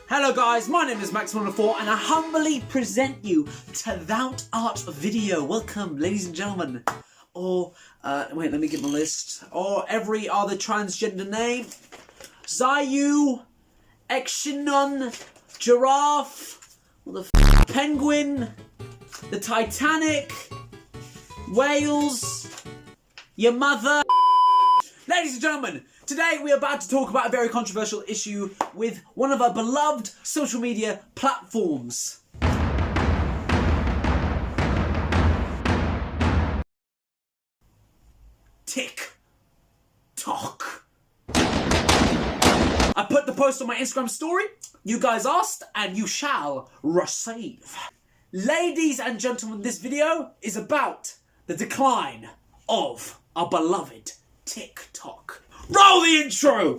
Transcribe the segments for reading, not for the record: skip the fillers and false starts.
Hello guys, my name is Max104 and I humbly present you to Thou Art Video. Welcome, ladies and gentlemen. Or, wait, let me get my list. Or every other transgender name. Zayu, Exenon, Giraffe, Penguin, the Titanic, Wales, your mother. Ladies and gentlemen, today we are about to talk about a very controversial issue with one of our beloved social media platforms. TikTok. I put the post on my Instagram story. You guys asked and you shall receive. Ladies and gentlemen, this video is about the decline of our beloved TikTok. Roll the intro!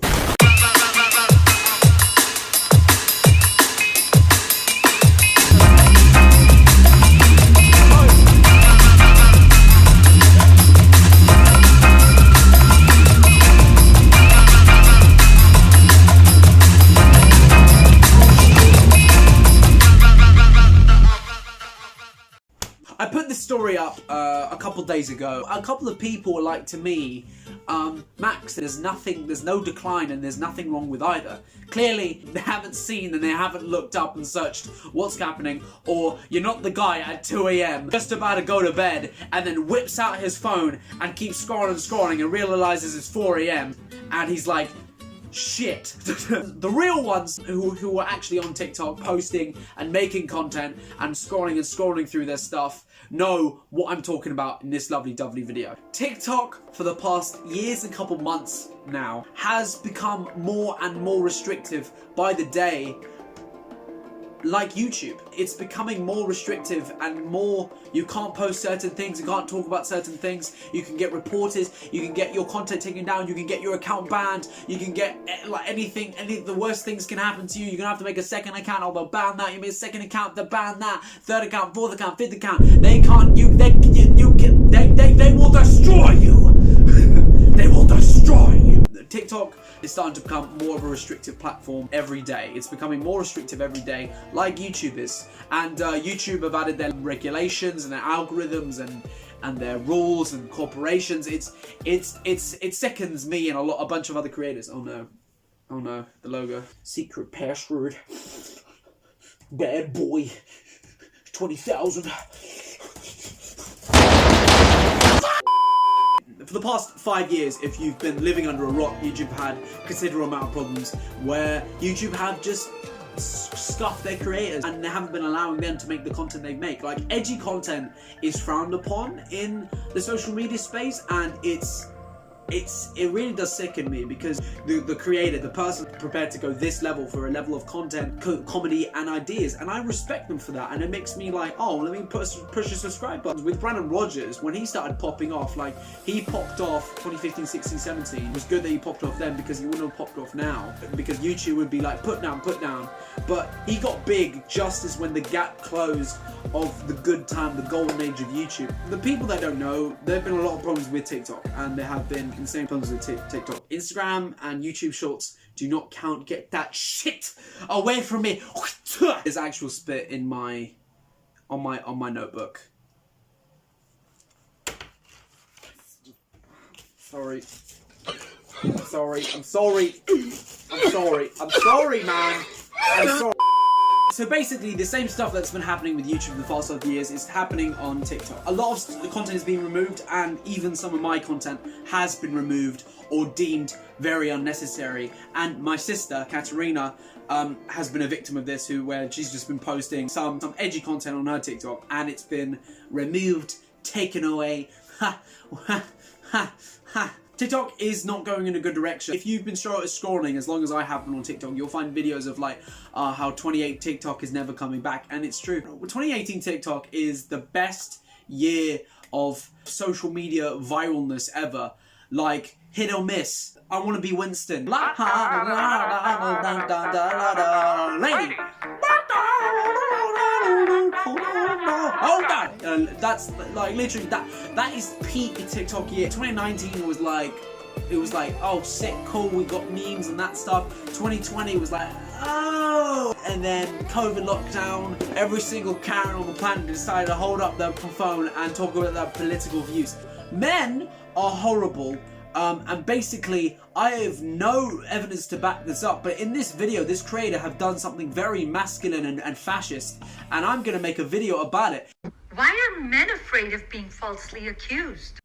I put this story up a couple days ago. A couple of people were like to me, Max, there's no decline and there's nothing wrong with either. Clearly, they haven't seen and they haven't looked up and searched what's happening, or you're not the guy at 2 AM just about to go to bed and then whips out his phone and keeps scrolling and scrolling and realizes it's 4 AM and he's like, shit. The real ones who are actually on TikTok posting and making content and scrolling through their stuff know what I'm talking about in this lovely video. TikTok, for the past years and couple months now, has become more and more restrictive by the day. Like YouTube, it's becoming more restrictive and more, you can't post certain things, you can't talk about certain things, you can get reported, you can get your content taken down, you can get your account banned, you can get like anything, the worst things can happen to you. You're gonna have to make a second account, or they'll ban that. You make a second account, they'll ban that, third account, fourth account, fifth account. They will destroy you. They will destroy you. TikTok is starting to become more of a restrictive platform every day. It's becoming more restrictive every day, like YouTube is. And YouTube have added their regulations and their algorithms and their rules and corporations. It seconds me and a bunch of other creators. Oh no, the logo. Secret password. Bad boy. 20,000. For the past 5 years, if you've been living under a rock, YouTube had a considerable amount of problems where YouTube have just scuffed their creators and they haven't been allowing them to make the content they make. Like, edgy content is frowned upon in the social media space, and it really does sicken me, because the creator, the person prepared to go this level for a level of content, comedy and ideas, and I respect them for that. And it makes me like, oh, let me push the subscribe button. With Brandon Rogers, when he started popping off, like, he popped off 2015, 16, 17. It was good that he popped off then, because he wouldn't have popped off now, because YouTube would be like, put down. But he got big just as when the gap closed of the good time, the golden age of YouTube. The people that don't know, there have been a lot of problems with TikTok, and there have been insane problems with TikTok. Instagram and YouTube Shorts do not count. Get that shit away from me. There's actual spit in on my notebook. Sorry, man. I'm sorry. So basically, the same stuff that's been happening with YouTube in the past 5 years is happening on TikTok. A lot of the content is being removed, and even some of my content has been removed or deemed very unnecessary. And my sister, Katerina, has been a victim of this, where she's just been posting some edgy content on her TikTok, and it's been removed, taken away. TikTok is not going in a good direction. If you've been scrolling as long as I have been on TikTok, you'll find videos of like how 2018 TikTok is never coming back, and it's true. 2018 TikTok is the best year of social media viralness ever. Like, hit or miss. I want to be Winston. Lady. Hold on! That's like literally that is peak TikTok year. 2019 was like it was like, oh, sick, cool, we got memes and that stuff. 2020 was like, oh, and then COVID lockdown, every single Karen on the planet decided to hold up their phone and talk about their political views. Men are horrible, and basically I have no evidence to back this up, but in this video this creator have done something very masculine and fascist, and I'm gonna make a video about it. Why are men afraid of being falsely accused?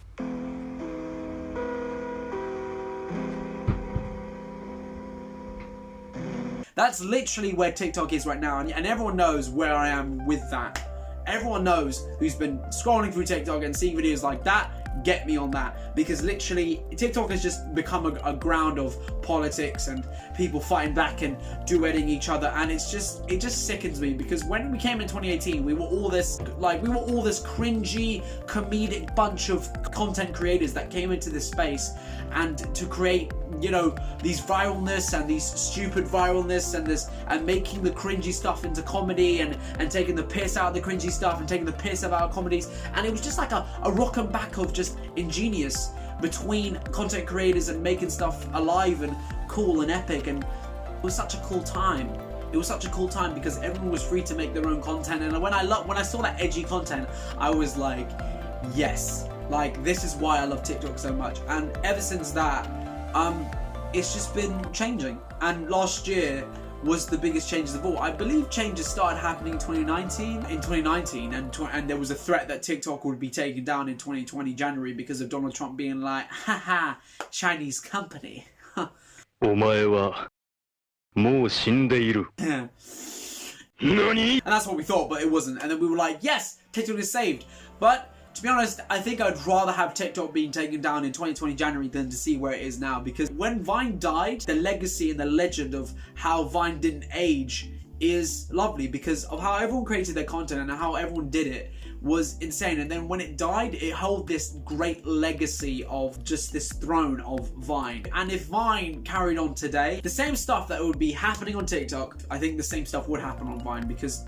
That's literally where TikTok is right now, and everyone knows where I am with that. Everyone knows who's been scrolling through TikTok and seeing videos like that, get me on that. Because literally, TikTok has just become a ground of politics and people fighting back and duetting each other, and it just sickens me, because when we came in 2018, we were all this cringy, comedic bunch of content creators that came into this space, and to create, you know, these viralness and these stupid viralness and making the cringy stuff into comedy and taking the piss out of the cringy stuff and taking the piss out of comedies, and it was just like a rock and back of just ingenious between content creators and making stuff alive and cool and epic, and it was such a cool time. It was such a cool time because everyone was free to make their own content, and when I saw that edgy content, I was like, yes, like this is why I love TikTok so much. And ever since that, it's just been changing, and last year was the biggest changes of all. I believe changes started happening in 2019, and there was a threat that TikTok would be taken down in 2020 January because of Donald Trump being like, haha, Chinese company. お前はもう死んでいる。何? And that's what we thought, but it wasn't. And then we were like, yes, TikTok is saved. But to be honest, I think I'd rather have TikTok being taken down in 2020 January than to see where it is now. Because when Vine died, the legacy and the legend of how Vine didn't age is lovely, because of how everyone created their content and how everyone did it was insane. And then when it died, it held this great legacy of just this throne of Vine. And if Vine carried on today, the same stuff that would be happening on TikTok, I think the same stuff would happen on Vine, because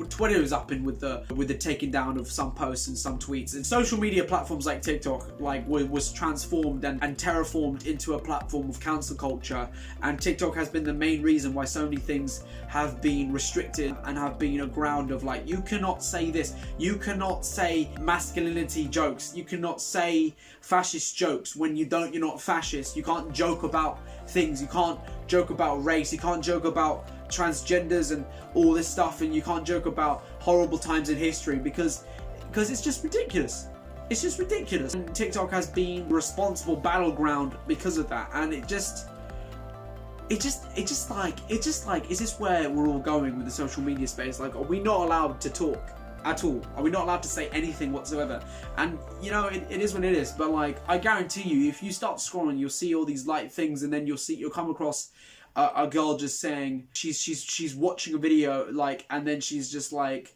Twitter is up in with the taking down of some posts and some tweets, and social media platforms like TikTok was transformed and terraformed into a platform of cancel culture. And TikTok has been the main reason why so many things have been restricted and have been a ground of like, you cannot say this, you cannot say masculinity jokes, you cannot say fascist jokes when you're not fascist. You can't joke about things, you can't joke about race, you can't joke about transgenders and all this stuff, and you can't joke about horrible times in history because it's just ridiculous. It's just ridiculous. And TikTok has been a responsible battleground because of that, and it's just like, is this where we're all going with the social media space? Like, are we not allowed to talk at all? Are we not allowed to say anything whatsoever? And you know, it is what it is, but like, I guarantee you, if you start scrolling, you'll see all these light things, and then you'll come across a girl just saying she's watching a video, like, and then she's just like,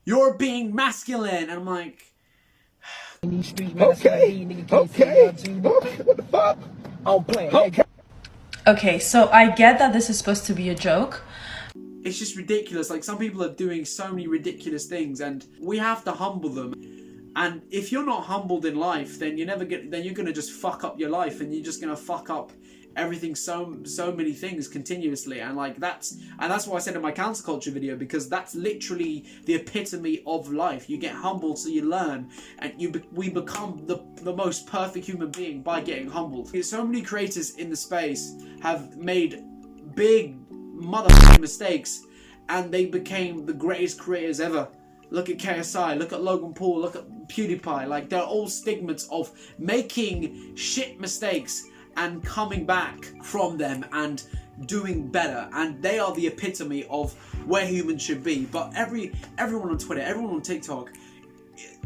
you're being masculine, and I'm like, okay, what the fuck? I'm playing. Okay, so I get that this is supposed to be a joke. it's just ridiculous. Like, some people are doing so many ridiculous things, and we have to humble them. And if you're not humbled in life, then you're gonna just fuck up your life, and you're just gonna fuck up everything, so many things continuously. And like, that's what I said in my cancel culture video, because that's literally the epitome of life. You get humbled so you learn, and we become the most perfect human being by getting humbled. So many creators in the space have made big motherfucking mistakes, and they became the greatest creators ever. Look at KSI, look at Logan Paul, look at PewDiePie. Like, they're all stigmas of making shit mistakes and coming back from them and doing better. And they are the epitome of where humans should be. But everyone on Twitter, everyone on TikTok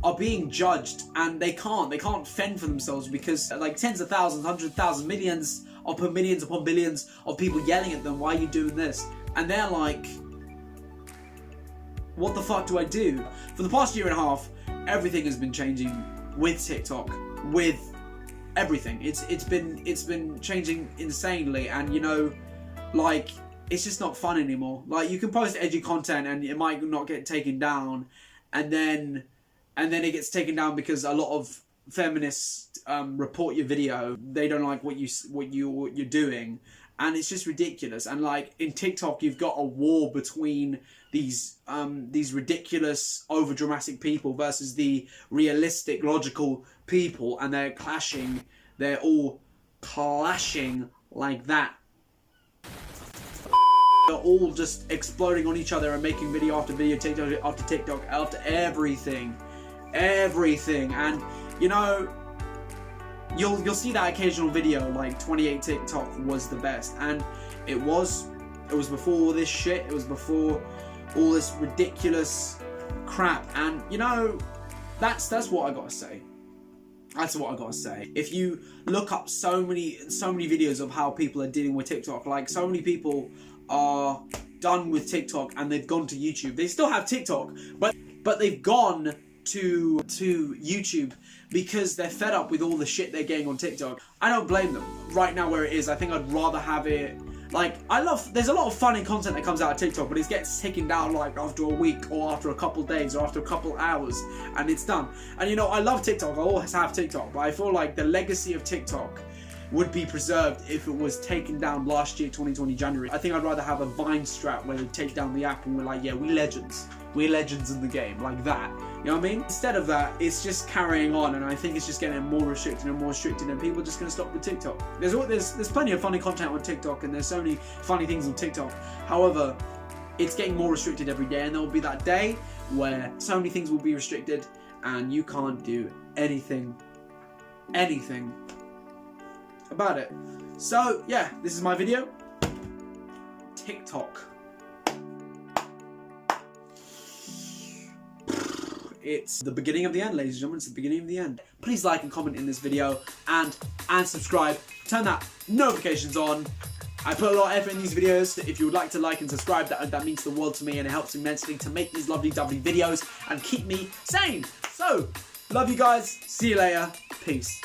are being judged, and they can't fend for themselves, because like tens of thousands, hundreds of thousands, millions upon billions of people yelling at them, why are you doing this? And they're like, what the fuck do I do? For the past year and a half, everything has been changing with TikTok, with everything. It's been changing insanely, and you know, like, it's just not fun anymore. Like, you can post edgy content and it might not get taken down, and then it gets taken down because a lot of feminists report your video. They don't like what you're doing, and it's just ridiculous. And like in TikTok, you've got a war between these ridiculous, overdramatic people versus the realistic, logical people, and they're clashing. They're all clashing like that. They're all just exploding on each other and making video after video, TikTok after TikTok, after everything. And you know, you'll see that occasional video like 28 TikTok was the best, and it was before all this shit. It was before all this ridiculous crap, and you know, that's what I gotta say. That's what I gotta say. If you look up so many videos of how people are dealing with TikTok, like so many people are done with TikTok and they've gone to YouTube. They still have TikTok, but they've gone to YouTube because they're fed up with all the shit they're getting on TikTok. I don't blame them. Right now where it is, I think I'd rather have it, like, there's a lot of funny content that comes out of TikTok, but it gets taken down like after a week or after a couple days or after a couple hours, and it's done. And you know, I love TikTok, I always have TikTok, but I feel like the legacy of TikTok would be preserved if it was taken down last year, 2020 January. I think I'd rather have a Vine strat where they take down the app and we're like, yeah, we're legends in the game, like that. You know what I mean? Instead of that, it's just carrying on, and I think it's just getting more restricted, and people are just going to stop with TikTok. There's plenty of funny content on TikTok, and there's so many funny things on TikTok. However, it's getting more restricted every day, and there will be that day where so many things will be restricted, and you can't do anything about it. So yeah, this is my video. TikTok. It's the beginning of the end, ladies and gentlemen. It's the beginning of the end. Please like and comment in this video and subscribe. Turn that notifications on. I put a lot of effort in these videos. If you would like to like and subscribe, that means the world to me, and it helps immensely to make these lovely videos and keep me sane. So, love you guys. See you later. Peace.